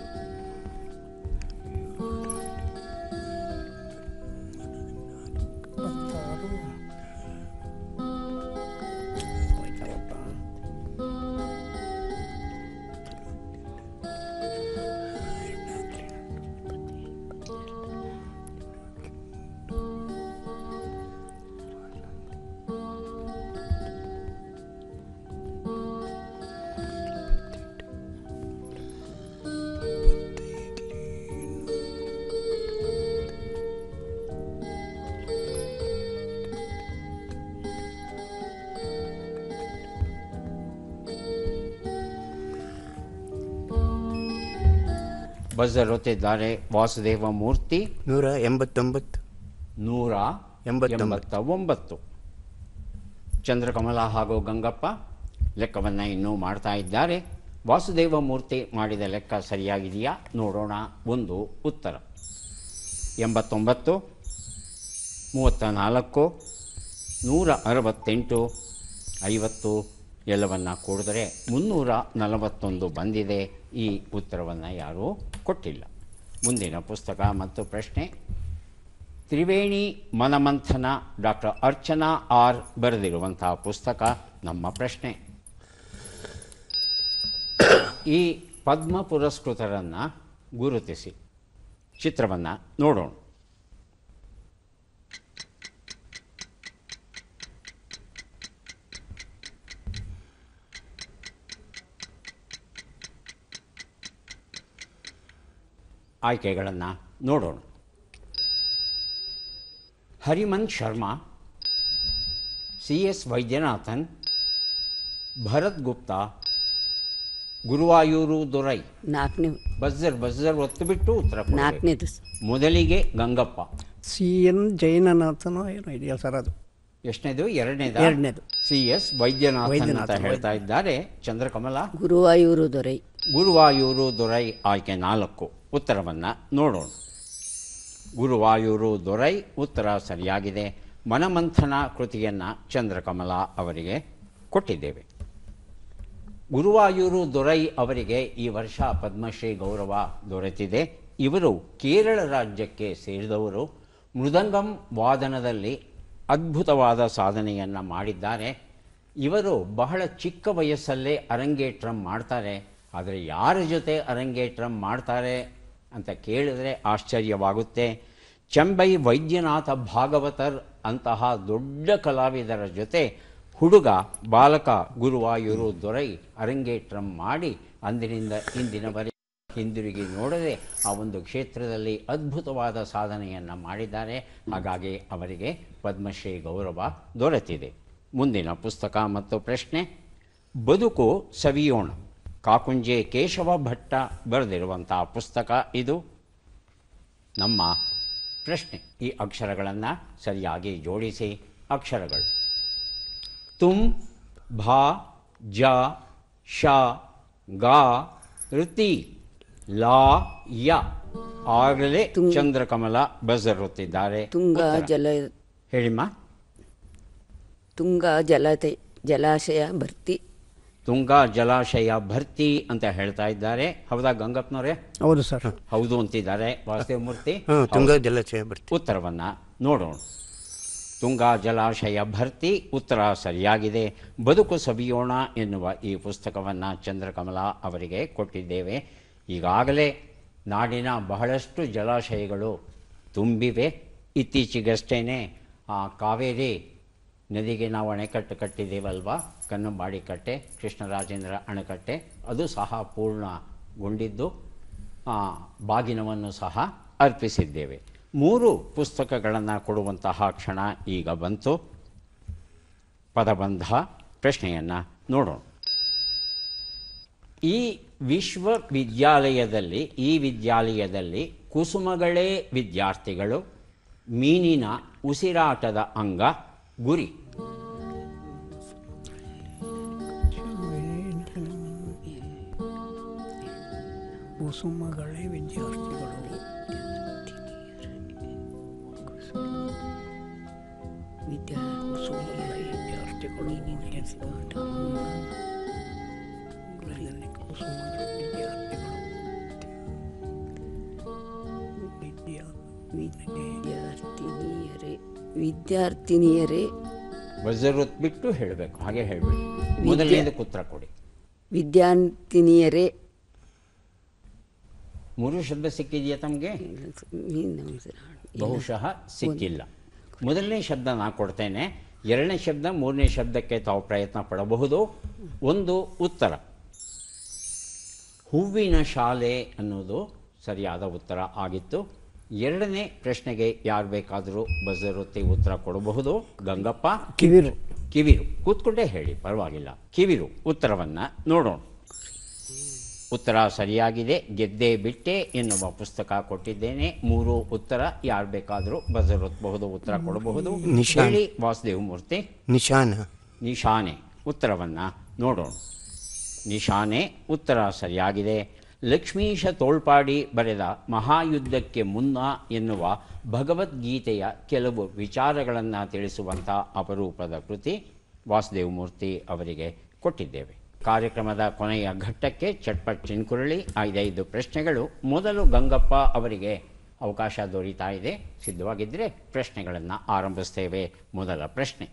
ಬಜರ್ ಒತ್ತಿದ್ದಾರೆ ವಾಸುದೇವ ಮೂರ್ತಿ. 189. 189. ಚಂದ್ರಕಮಲ ಹಾಗೂ ಗಂಗಪ್ಪ ಲೆಕ್ಕವನ್ನು ಇನ್ನೂ ಮಾಡ್ತಾ ಇದ್ದಾರೆ. ವಾಸುದೇವ ಮೂರ್ತಿ ಮಾಡಿದ ಲೆಕ್ಕ ಸರಿಯಾಗಿದೆಯಾ ನೋಡೋಣ. ಒಂದು ಉತ್ತರ 89, 34, 168, 50 ಎಲ್ಲವನ್ನು ಕೂಡಿದರೆ 341 ಬಂದಿದೆ. ಈ ಉತ್ತರವನ್ನು ಯಾರೂ ಕೊಟ್ಟಿಲ್ಲ. ಮುಂದಿನ ಪುಸ್ತಕ ಮತ್ತು ಪ್ರಶ್ನೆ ತ್ರಿವೇಣಿ ಮನಮಂಥನ, ಡಾಕ್ಟರ್ ಅರ್ಚನಾ ಆರ್ ಬರೆದಿರುವಂಥ ಪುಸ್ತಕ ನಮ್ಮ ಪ್ರಶ್ನೆ. ಈ ಪದ್ಮ ಪುರಸ್ಕೃತರನ್ನು ಗುರುತಿಸಿ. ಚಿತ್ರವನ್ನು ನೋಡೋಣ. ಆಯ್ಕೆಗಳನ್ನು ನೋಡೋಣ. ಹರಿಮನ್ ಶರ್ಮಾ, CS ವೈದ್ಯನಾಥನ್, ಭರತ್ ಗುಪ್ತಾ, ಗುರುವಾಯೂರು ದೊರೈ. ಬಜರ್ ಒತ್ತು ಬಿಟ್ಟು ಉತ್ತರ ಕೊಡಿ. 4ನೇದು ಮೊದಲಿಗೆ ಗಂಗಪ್ಪ. CN ಜೈನನಾಥನೋ ಏನೋ ಇದೆಯಾ ಸರ್? ಅದು ಎಷ್ಟನೇದು? 2ನೇದು. 2ನೇದು. CS ವೈದ್ಯನಾಥನ್ ಅಂತ ಹೇಳ್ತಾ ಇದ್ದಾರೆ. ಚಂದ್ರಕಮಲ. ಗುರುವಾಯೂರು ದೊರೈ. ಗುರುವಾಯೂರು ದೊರೈ ಆಯ್ಕೆ 4. ಉತ್ತರವನ್ನು ನೋಡೋಣ. ಗುರುವಾಯೂರು ದೊರೈ ಉತ್ತರ ಸರಿಯಾಗಿದೆ. ಮನಮಂಥನ ಕೃತಿಯನ್ನು ಚಂದ್ರಕಮಲ ಅವರಿಗೆ ಕೊಟ್ಟಿದ್ದೇವೆ. ಗುರುವಾಯೂರು ದೊರೈ ಅವರಿಗೆ ಈ ವರ್ಷ ಪದ್ಮಶ್ರೀ ಗೌರವ ದೊರೆತಿದೆ. ಇವರು ಕೇರಳ ರಾಜ್ಯಕ್ಕೆ ಸೇರಿದವರು. ಮೃದಂಗಂ ವಾದನದಲ್ಲಿ ಅದ್ಭುತವಾದ ಸಾಧನೆಯನ್ನು ಮಾಡಿದ್ದಾರೆ. ಇವರು ಬಹಳ ಚಿಕ್ಕ ವಯಸ್ಸಲ್ಲೇ ಅರಂಗೇಟ್ರಂ ಮಾಡ್ತಾರೆ. ಆದರೆ ಯಾರ ಜೊತೆ ಅರಂಗೇಟ್ರಂ ಮಾಡ್ತಾರೆ ಅಂತ ಕೇಳಿದರೆ ಆಶ್ಚರ್ಯವಾಗುತ್ತೆ. ಚೆಂಬೈ ವೈದ್ಯನಾಥ ಭಾಗವತರ್ ಅಂತಹ ದೊಡ್ಡ ಕಲಾವಿದರ ಜೊತೆ ಹುಡುಗ ಬಾಲಕ ಗುರುವಾಯೂರು ದೊರೈ ಅರಂಗೇಟ್ರಂ ಮಾಡಿ ಅಂದಿನಿಂದ ಇಂದಿನವರೆಗೆ ಹಿಂದಿರುಗಿ ನೋಡದೆ ಆ ಒಂದು ಕ್ಷೇತ್ರದಲ್ಲಿ ಅದ್ಭುತವಾದ ಸಾಧನೆಯನ್ನು ಮಾಡಿದ್ದಾರೆ. ಹಾಗಾಗಿ ಅವರಿಗೆ ಪದ್ಮಶ್ರೀ ಗೌರವ ದೊರೆತಿದೆ. ಮುಂದಿನ ಪುಸ್ತಕ ಮತ್ತು ಪ್ರಶ್ನೆ ಬದುಕು ಸವಿಯೋಣ, ಕಾಕುಂಜೆ ಕೇಶವ ಭಟ್ಟ ಬರೆದಿರುವಂಥ ಪುಸ್ತಕ ಇದು ನಮ್ಮ ಪ್ರಶ್ನೆ. ಈ ಅಕ್ಷರಗಳನ್ನು ಸರಿಯಾಗಿ ಜೋಡಿಸಿ. ಅಕ್ಷರಗಳು ತುಂ, ಭಾ, ಜ, ಶ ಗ ಋತಿ ಲಾ ಯ. ಆಗಲೇ ಚಂದ್ರಕಮಲ ಬಜರ್ ಒತ್ತಿದ್ದಾರೆ. ತುಂಗ ಜಲ ಹೇಳಿಮ್ಮ. ತುಂಗ ಜಲಾಶಯ ಭರ್ತಿ. ತುಂಗಾ ಜಲಾಶಯ ಭರ್ತಿ ಅಂತ ಹೇಳ್ತಾ ಇದ್ದಾರೆ. ಹೌದಾ ಗಂಗಪ್ಪನವರೇ? ಹೌದು ಸರ್. ಹೌದು ಅಂತಿದ್ದಾರೆ ವಾಸುದೇವ ಮೂರ್ತಿ. ತುಂಗಾ ಜಲಾಶಯ ಭರ್ತಿ. ಉತ್ತರವನ್ನು ನೋಡೋಣ. ತುಂಗಾ ಜಲಾಶಯ ಭರ್ತಿ ಉತ್ತರ ಸರಿಯಾಗಿದೆ. ಬದುಕು ಸವಿಯೋಣ ಎನ್ನುವ ಈ ಪುಸ್ತಕವನ್ನು ಚಂದ್ರಕಮಲ ಅವರಿಗೆ ಕೊಟ್ಟಿದ್ದೇವೆ. ಈಗಾಗಲೇ ನಾಡಿನ ಬಹಳಷ್ಟು ಜಲಾಶಯಗಳು ತುಂಬಿವೆ. ಇತ್ತೀಚೆಗಷ್ಟೇ ಆ ಕಾವೇರಿ ನದಿಗೆ ನಾವು ಅಣೆಕಟ್ಟು ಕಟ್ಟಿದ್ದೇವಲ್ವಾ, ಕನ್ನಂಬಾಡಿ ಕಟ್ಟೆ, ಕೃಷ್ಣರಾಜೇಂದ್ರ ಅಣೆಕಟ್ಟೆ, ಅದು ಸಹ ಪೂರ್ಣಗೊಂಡಿದ್ದು ಬಾಗಿನವನ್ನು ಸಹ ಅರ್ಪಿಸಿದ್ದೇವೆ. 3 ಪುಸ್ತಕಗಳನ್ನು ಕೊಡುವಂತಹ ಕ್ಷಣ ಈಗ ಬಂತು. ಪದಬಂಧ ಪ್ರಶ್ನೆಯನ್ನು ನೋಡೋಣ. ಈ ವಿದ್ಯಾಲಯದಲ್ಲಿ ಕುಸುಮಗಳೇ ವಿದ್ಯಾರ್ಥಿಗಳು, ಮೀನಿನ ಉಸಿರಾಟದ ಅಂಗ, ಗುರಿ. ಕುಸುಮಗಳೇ ವಿದ್ಯಾರ್ಥಿಗಳು, ಕುಸುಮಗಳೇ ವಿದ್ಯಾರ್ಥಿಗಳು, ವಿದ್ಯಾರ್ಥಿನಿಯರೇ. ವಜರುತ್ ಬಿಟ್ಟು ಹೇಳಬೇಕು, ಹಾಗೆ ಹೇಳಬೇಡಿ. ಮೊದಲನೇದಕ್ಕೆ ಉತ್ತರ ಕೊಡಿ. ವಿದ್ಯಾರ್ಥಿನಿಯರೇ. 3 ಶಬ್ದ ಸಿಕ್ಕಿದೆಯಾ ತಮಗೆ? ಬಹುಶಃ ಸಿಕ್ಕಿಲ್ಲ. ಮೊದಲನೇ ಶಬ್ದ ನಾನು ಕೊಡ್ತೇನೆ. 2ನೇ ಶಬ್ದ 3ನೇ ಶಬ್ದಕ್ಕೆ ತಾವು ಪ್ರಯತ್ನ ಪಡಬಹುದು. ಒಂದು ಉತ್ತರ ಹೂವಿನ ಶಾಲೆ ಅನ್ನೋದು ಸರಿಯಾದ ಉತ್ತರ ಆಗಿತ್ತು. 2ನೇ ಪ್ರಶ್ನೆಗೆ ಯಾರು ಬೇಕಾದರೂ ಬಜರುತ್ತಿ ಉತ್ತರ ಕೊಡಬಹುದು. ಗಂಗಪ್ಪ. ಕಿವಿರು. ಕೂತ್ಕೊಂಡೇ ಹೇಳಿ, ಪರವಾಗಿಲ್ಲ. ಕಿವಿರು ಉತ್ತರವನ್ನು ನೋಡೋಣ. ಉತ್ತರ ಸರಿಯಾಗಿದೆ. ಗೆದ್ದೆ ಬಿಟ್ಟೆ ಎನ್ನುವ ಪುಸ್ತಕ ಕೊಟ್ಟಿದ್ದೇನೆ. 3 ಉತ್ತರ ಯಾರು ಬೇಕಾದರೂ ಬಜರುತ್ತಬಹುದು, ಉತ್ತರ ಕೊಡಬಹುದು. ಹೇಳಿ ವಾಸುದೇವ ಮೂರ್ತಿ. ನಿಶಾನೆ ಉತ್ತರವನ್ನು ನೋಡೋಣ. ನಿಶಾನೆ ಉತ್ತರ ಸರಿಯಾಗಿದೆ. ಲಕ್ಷ್ಮೀಶ ತೋಳ್ಪಾಡಿ ಬರೆದ ಮಹಾಯುದ್ಧಕ್ಕೆ ಮುನ್ನ ಎನ್ನುವ ಭಗವದ್ಗೀತೆಯ ಕೆಲವು ವಿಚಾರಗಳನ್ನು ತಿಳಿಸುವಂಥ ಅಪರೂಪದ ಕೃತಿ ವಾಸುದೇವ ಮೂರ್ತಿ ಅವರಿಗೆ ಕೊಟ್ಟಿದ್ದೇವೆ. ಕಾರ್ಯಕ್ರಮದ ಕೊನೆಯ ಘಟ್ಟಕ್ಕೆ ಚಟ್ಪಟ್ ಚಿನ್ಕುರಳಿ 5 ಪ್ರಶ್ನೆಗಳು. ಮೊದಲು ಗಂಗಪ್ಪ ಅವರಿಗೆ ಅವಕಾಶ ದೊರೀತಾ ಇದೆ. ಸಿದ್ಧವಾಗಿದ್ದರೆ ಪ್ರಶ್ನೆಗಳನ್ನು ಆರಂಭಿಸ್ತೇವೆ. ಮೊದಲ ಪ್ರಶ್ನೆ.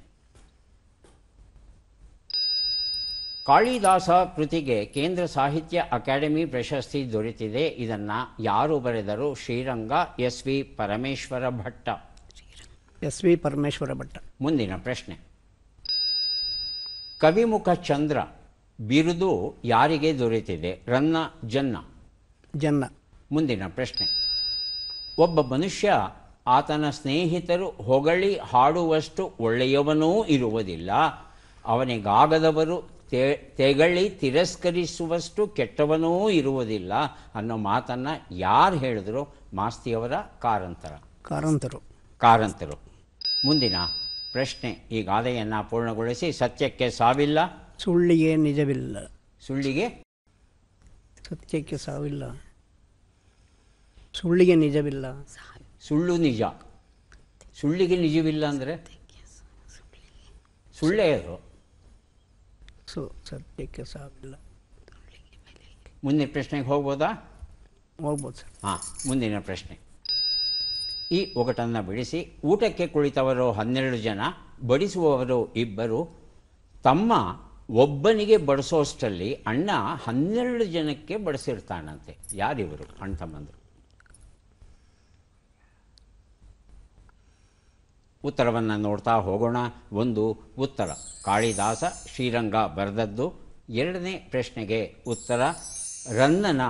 ಕಾಳಿದಾಸ ಕೃತಿಗೆ ಕೇಂದ್ರ ಸಾಹಿತ್ಯ ಅಕಾಡೆಮಿ ಪ್ರಶಸ್ತಿ ದೊರೆತಿದೆ. ಇದನ್ನು ಯಾರು ಬರೆದರು? ಶ್ರೀರಂಗ, ಎಸ್.ವಿ. ಪರಮೇಶ್ವರ ಭಟ್ಟ. ಎಸ್.ವಿ. ಪರಮೇಶ್ವರ ಭಟ್ಟ. ಮುಂದಿನ ಪ್ರಶ್ನೆ. ಕವಿಮುಖ ಚಂದ್ರ ಬಿರುದು ಯಾರಿಗೆ ದೊರೆತಿದೆ? ರನ್ನ, ಜನ್ನ. ಮುಂದಿನ ಪ್ರಶ್ನೆ. ಒಬ್ಬ ಮನುಷ್ಯ ಆತನ ಸ್ನೇಹಿತರು ಹೊಗಳಿ ಹಾಡುವಷ್ಟು ಒಳ್ಳೆಯವನೂ ಇರುವುದಿಲ್ಲ, ಅವನಿಗಾಗದವರು ತೆಗಳಿ ತಿರಸ್ಕರಿಸುವಷ್ಟು ಕೆಟ್ಟವನೂ ಇರುವುದಿಲ್ಲ ಅನ್ನೋ ಮಾತನ್ನು ಯಾರು ಹೇಳಿದ್ರು? ಮಾಸ್ತಿಯವರ, ಕಾರಂತರು. ಮುಂದಿನ ಪ್ರಶ್ನೆ. ಈ ಗಾದೆಯನ್ನು ಪೂರ್ಣಗೊಳಿಸಿ. ಸತ್ಯಕ್ಕೆ ಸಾವಿಲ್ಲ, ಸುಳ್ಳಿಗೆ ನಿಜವಿಲ್ಲ. ಸತ್ಯಕ್ಕೆ ಸಾವಿಲ್ಲ, ಸುಳ್ಳಿಗೆ ನಿಜವಿಲ್ಲ. ಸುಳ್ಳು ನಿಜ, ಸುಳ್ಳಿಗೆ ನಿಜವಿಲ್ಲ ಅಂದರೆ ಸುಳ್ಳೇ ಅದು. ಸತ್ಯಕ್ಕೆ ಸಾವಿಲ್ಲ. ಮುಂದಿನ ಪ್ರಶ್ನೆಗೆ ಹೋಗ್ಬೋದಾ? ಹೋಗ್ಬೋದು ಸರ್. ಮುಂದಿನ ಪ್ರಶ್ನೆ. ಈ ಒಗಟನ್ನು ಬಿಡಿಸಿ. ಊಟಕ್ಕೆ ಕುಳಿತವರು 12 ಜನ, ಬಡಿಸುವವರು 2. ತಮ್ಮ ಒಬ್ಬನಿಗೆ ಬಡಿಸೋಷ್ಟರಲ್ಲಿ ಅಣ್ಣ 12 ಜನಕ್ಕೆ ಬಡಿಸಿರ್ತಾನಂತೆ. ಯಾರಿವರು ಅಣ್ಣ ತಮ್ಮಂದರು? ಉತ್ತರವನ್ನು ನೋಡ್ತಾ ಹೋಗೋಣ. ಒಂದು ಉತ್ತರ ಕಾಳಿದಾಸ, ಶ್ರೀರಂಗ ಬರೆದದ್ದು. 2ನೇ ಪ್ರಶ್ನೆಗೆ ಉತ್ತರ ರನ್ನನ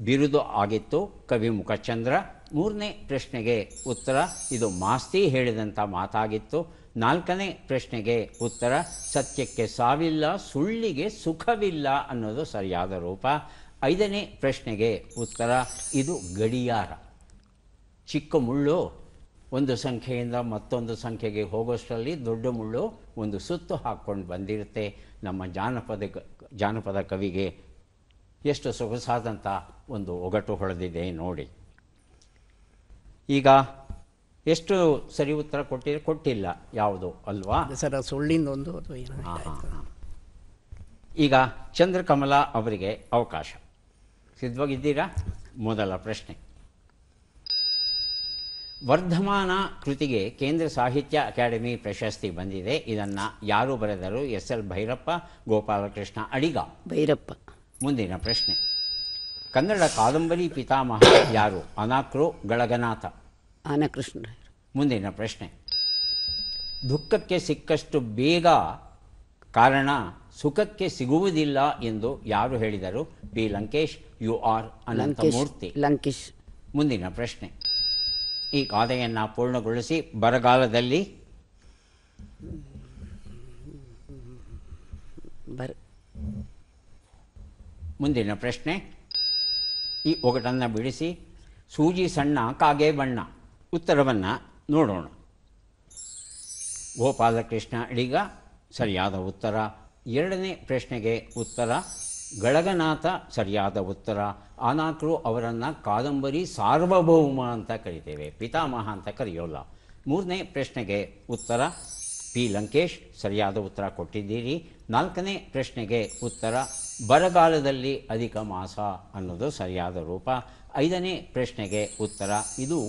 ಬಿರುದು ಆಗಿತ್ತು, ಕವಿಮುಖ ಚಂದ್ರ. 3ನೇ ಪ್ರಶ್ನೆಗೆ ಉತ್ತರ ಇದು ಮಾಸ್ತಿ ಹೇಳಿದಂಥ ಮಾತಾಗಿತ್ತು. 4ನೇ ಪ್ರಶ್ನೆಗೆ ಉತ್ತರ ಸತ್ಯಕ್ಕೆ ಸಾವಿಲ್ಲ, ಸುಳ್ಳಿಗೆ ಸುಖವಿಲ್ಲ ಅನ್ನೋದು ಸರಿಯಾದ ರೂಪ. 5ನೇ ಪ್ರಶ್ನೆಗೆ ಉತ್ತರ ಇದು ಗಡಿಯಾರ. ಚಿಕ್ಕ ಮುಳ್ಳು ಒಂದು ಸಂಖ್ಯೆಯಿಂದ ಮತ್ತೊಂದು ಸಂಖ್ಯೆಗೆ ಹೋಗೋಷ್ಟರಲ್ಲಿ ದೊಡ್ಡ ಮುಳ್ಳು ಒಂದು ಸುತ್ತು ಹಾಕ್ಕೊಂಡು ಬಂದಿರುತ್ತೆ. ನಮ್ಮ ಜಾನಪದ ಕವಿಗೆ ಎಷ್ಟು ಸೊಗಸಾದಂಥ ಒಂದು ಒಗಟು ಹೊಳೆದಿದೆ ನೋಡಿ. ಈಗ ಎಷ್ಟು ಸರಿ ಉತ್ತರ ಕೊಟ್ಟಿಲ್ಲ ಯಾವುದು ಅಲ್ವಾ? ಸರ್ ಸುಳ್ಳಿಂದೊಂದು ಅದು ಏನೋ ಈಗ ಚಂದ್ರಕಮಲ ಅವರಿಗೆ ಅವಕಾಶ. ಸಿದ್ಧವಾಗಿದ್ದೀರಾ? ಮೊದಲ ಪ್ರಶ್ನೆ. ವರ್ಧಮಾನ ಕೃತಿಗೆ ಕೇಂದ್ರ ಸಾಹಿತ್ಯ ಅಕಾಡೆಮಿ ಪ್ರಶಸ್ತಿ ಬಂದಿದೆ. ಇದನ್ನು ಯಾರು ಬರೆದರು? ಎಸ್.ಎಲ್. ಭೈರಪ್ಪ, ಗೋಪಾಲಕೃಷ್ಣ ಅಡಿಗ? ಭೈರಪ್ಪ. ಮುಂದಿನ ಪ್ರಶ್ನೆ. ಕನ್ನಡ ಕಾದಂಬರಿ ಪಿತಾಮಹ ಯಾರು? ಅನಾಕ್ರು, ಗಳಗನಾಥ? ಆನಕೃಷ್ಣ. ಮುಂದಿನ ಪ್ರಶ್ನೆ. ದುಃಖಕ್ಕೆ ಸಿಕ್ಕಷ್ಟು ಬೇಗ ಕಾರಣ ಸುಖಕ್ಕೆ ಸಿಗುವುದಿಲ್ಲ ಎಂದು ಯಾರು ಹೇಳಿದರು? P. Lankesh, U R Ananthamurthy? Lankesh. ಮುಂದಿನ ಪ್ರಶ್ನೆ. ಈ ಗಾದೆಯನ್ನು ಪೂರ್ಣಗೊಳಿಸಿ. ಬರಗಾಲದಲ್ಲಿ ಮುಂದಿನ ಪ್ರಶ್ನೆ. ಈ ಒಗಟನ್ನು ಬಿಡಿಸಿ. ಸೂಜಿ ಸಣ್ಣ ಕಾಗೆ ಬಣ್ಣ. ಉತ್ತರವನ್ನು ನೋಡೋಣ. ಗೋಪಾಲಕೃಷ್ಣ ಅಡಿಗ ಸರಿಯಾದ ಉತ್ತರ. ಎರಡನೇ ಪ್ರಶ್ನೆಗೆ ಉತ್ತರ ಗಳಗನಾಥ ಸರಿಯಾದ ಉತ್ತರ. ಅನಾಕ್ರು ಅವರನ್ನು ಕಾದಂಬರಿ ಸಾರ್ವಭೌಮ ಅಂತ ಕರಿತೇವೆ, ಪಿತಾಮಹ ಅಂತ ಕರೆಯೋಲ್ಲ. ಮೂರನೇ ಪ್ರಶ್ನೆಗೆ ಉತ್ತರ ಪಿ. ಲಂಕೇಶ್ ಸರಿಯಾದ ಉತ್ತರ ಕೊಟ್ಟಿದ್ದೀರಿ. ನಾಲ್ಕನೇ ಪ್ರಶ್ನೆಗೆ ಉತ್ತರ ಬರಗಾಲದಲ್ಲಿ ಅಧಿಕ ಮಾಸ ಅನ್ನೋದು ಸರಿಯಾದ ರೂಪ. ಐದನೇ ಪ್ರಶ್ನೆಗೆ ಉತ್ತರ ಇದು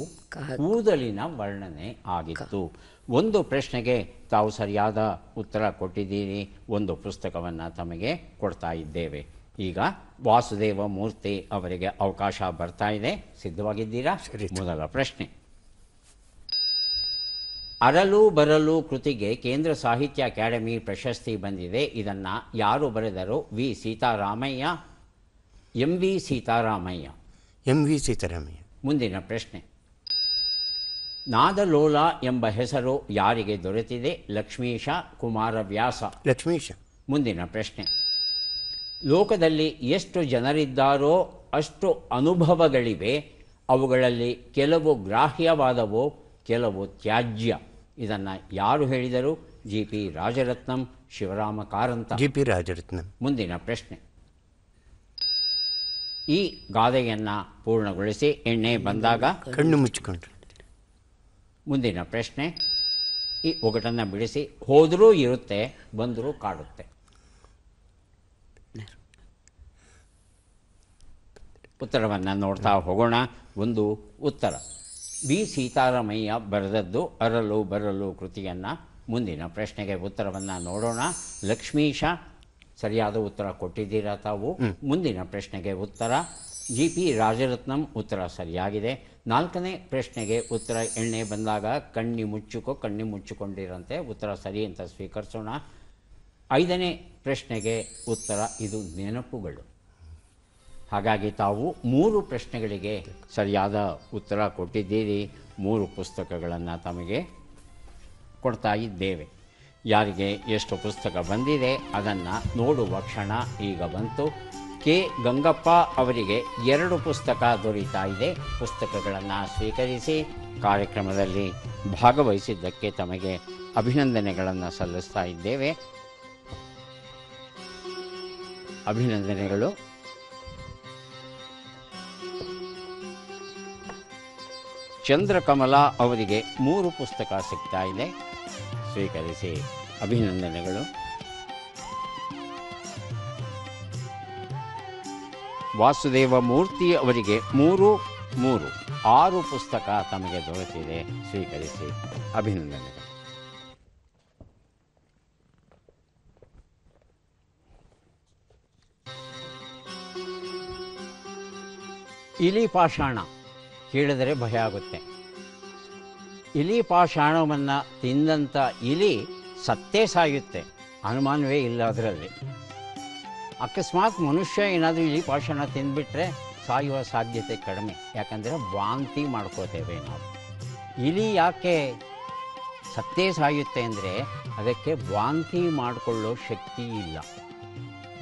ಕೂದಲಿನ ವರ್ಣನೆ ಆಗಿತ್ತು. ಒಂದು ಪ್ರಶ್ನೆಗೆ ತಾವು ಸರಿಯಾದ ಉತ್ತರ ಕೊಟ್ಟಿದ್ದೀರಿ. ಒಂದು ಪುಸ್ತಕವನ್ನು ತಮಗೆ ಕೊಡ್ತಾ ಇದ್ದೇವೆ. ಈಗ ವಾಸುದೇವ ಮೂರ್ತಿ ಅವರಿಗೆ ಅವಕಾಶ ಬರ್ತಾ ಇದೆ. ಸಿದ್ಧವಾಗಿದ್ದೀರಾ? ಮೊದಲ ಪ್ರಶ್ನೆ. ಅರಲು ಬರಲು ಕೃತಿಗೆ ಕೇಂದ್ರ ಸಾಹಿತ್ಯ ಅಕಾಡೆಮಿ ಪ್ರಶಸ್ತಿ ಬಂದಿದೆ. ಇದನ್ನು ಯಾರು ಬರೆದರು? V. Seetharamaiah, M. V. Seetharamaiah? M. V. Seetharamaiah. ಮುಂದಿನ ಪ್ರಶ್ನೆ. ನಾದಲೋಲ ಎಂಬ ಹೆಸರು ಯಾರಿಗೆ ದೊರೆತಿದೆ? ಲಕ್ಷ್ಮೀಶ, ಕುಮಾರವ್ಯಾಸ? ಲಕ್ಷ್ಮೀಶ. ಮುಂದಿನ ಪ್ರಶ್ನೆ. ಲೋಕದಲ್ಲಿ ಎಷ್ಟು ಜನರಿದ್ದಾರೋ ಅಷ್ಟು ಅನುಭವಗಳಿವೆ. ಅವುಗಳಲ್ಲಿ ಕೆಲವು ಗ್ರಾಹ್ಯವಾದವು, ಕೆಲವು ತ್ಯಾಜ್ಯ. ಇದನ್ನು ಯಾರು ಹೇಳಿದರು? G. P. Rajaratnam, Shivarama Karanth? G. P. Rajaratnam. ಮುಂದಿನ ಪ್ರಶ್ನೆ. ಈ ಗಾದೆಯನ್ನು ಪೂರ್ಣಗೊಳಿಸಿ. ಎಣ್ಣೆ ಬಂದಾಗ ಕಣ್ಣು ಮುಚ್ಚಿಕೊಂಡ್ರು. ಮುಂದಿನ ಪ್ರಶ್ನೆ. ಈ ಒಗಟನ್ನು ಬಿಡಿಸಿ. ಹೋದರೂ ಇರುತ್ತೆ, ಬಂದರೂ ಕಾಡುತ್ತೆ. ಉತ್ತರವನ್ನು ನೋಡ್ತಾ ಹೋಗೋಣ. ಒಂದು ಉತ್ತರ ಬಿ. ಸೀತಾರಾಮಯ್ಯ ಬರೆದದ್ದು ಅರಲು ಬರಲು ಕೃತಿಯನ್ನು. ಮುಂದಿನ ಪ್ರಶ್ನೆಗೆ ಉತ್ತರವನ್ನು ನೋಡೋಣ. ಲಕ್ಷ್ಮೀಶ ಸರಿಯಾದ ಉತ್ತರ ಕೊಟ್ಟಿದ್ದೀರಾ ತಾವು. ಮುಂದಿನ ಪ್ರಶ್ನೆಗೆ ಉತ್ತರ ಜಿ. ಪಿ. ರಾಜರತ್ನಂ. ಉತ್ತರ ಸರಿಯಾಗಿದೆ. ನಾಲ್ಕನೇ ಪ್ರಶ್ನೆಗೆ ಉತ್ತರ ಎಣ್ಣೆ ಬಂದಾಗ ಕಣ್ಣಿ ಮುಚ್ಚಿಕೊಂಡಿರಂತೆ. ಉತ್ತರ ಸರಿ ಅಂತ ಸ್ವೀಕರಿಸೋಣ. ಐದನೇ ಪ್ರಶ್ನೆಗೆ ಉತ್ತರ ಇದು ನೆನಪುಗಳು. ಹಾಗಾಗಿ ತಾವು 3 ಪ್ರಶ್ನೆಗಳಿಗೆ ಸರಿಯಾದ ಉತ್ತರ ಕೊಟ್ಟಿದ್ದೀರಿ. 3 ಪುಸ್ತಕಗಳನ್ನು ತಮಗೆ ಕೊಡ್ತಾ ಇದ್ದೇವೆ. ಯಾರಿಗೆ ಎಷ್ಟು ಪುಸ್ತಕ ಬಂದಿದೆ ಅದನ್ನು ನೋಡುವ ಕ್ಷಣ ಈಗ ಬಂತು. ಕೆ. ಗಂಗಪ್ಪ ಅವರಿಗೆ 2 ಪುಸ್ತಕ ದೊರೀತಾ ಇದೆ. ಪುಸ್ತಕಗಳನ್ನು ಸ್ವೀಕರಿಸಿ ಕಾರ್ಯಕ್ರಮದಲ್ಲಿ ಭಾಗವಹಿಸಿದ್ದಕ್ಕೆ ತಮಗೆ ಅಭಿನಂದನೆಗಳನ್ನು ಸಲ್ಲಿಸ್ತಾ ಇದ್ದೇವೆ. ಅಭಿನಂದನೆಗಳು. ಚಂದ್ರಕಮಲ ಅವರಿಗೆ 3 ಪುಸ್ತಕ ಸಿಗ್ತಾ ಇದೆ. ಸ್ವೀಕರಿಸಿ ಅಭಿನಂದನೆಗಳು. ವಾಸುದೇವ ಮೂರ್ತಿ ಅವರಿಗೆ 6 ಪುಸ್ತಕ ತಮಗೆ ದೊರೆತಿದೆ. ಸ್ವೀಕರಿಸಿ ಅಭಿನಂದನೆಗಳು. ಇಲಿ ಪಾಷಾಣ ಕೇಳಿದರೆ ಭಯ ಆಗುತ್ತೆ. ಇಲಿ ಪಾಷಾಣವನ್ನು ತಿಂದಂಥ ಇಲಿ ಸತ್ತೇ ಸಾಯುತ್ತೆ, ಅನುಮಾನವೇ ಇಲ್ಲ ಅದರಲ್ಲಿ. ಅಕಸ್ಮಾತ್ ಮನುಷ್ಯ ಏನಾದರೂ ಇಲಿ ಪಾಷಾಣ ತಿಂದುಬಿಟ್ರೆ ಸಾಯುವ ಸಾಧ್ಯತೆ ಕಡಿಮೆ. ಯಾಕಂದರೆ ವಾಂತಿ ಮಾಡ್ಕೋತೇವೆ ನಾವು. ಇಲಿ ಯಾಕೆ ಸತ್ತೇ ಸಾಯುತ್ತೆ ಅಂದರೆ ಅದಕ್ಕೆ ವಾಂತಿ ಮಾಡಿಕೊಳ್ಳೋ ಶಕ್ತಿ ಇಲ್ಲ.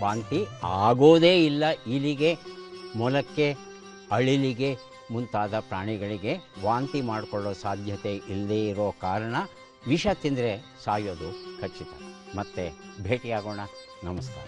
ವಾಂತಿ ಆಗೋದೇ ಇಲ್ಲ ಇಲಿಗೆ, ಮೊಲಕ್ಕೆ, ಅಳಿಲಿಗೆ ಮುಂತಾದ ಪ್ರಾಣಿಗಳಿಗೆ ವಾಂತಿ ಮಾಡಿಕೊಳ್ಳೋ ಸಾಧ್ಯತೆ ಇಲ್ಲದೇ ಇರೋ ಕಾರಣ ವಿಷ ತಿಂದರೆ ಸಾಯೋದು ಖಚಿತ. ಮತ್ತೆ ಭೇಟಿಯಾಗೋಣ. ನಮಸ್ಕಾರ.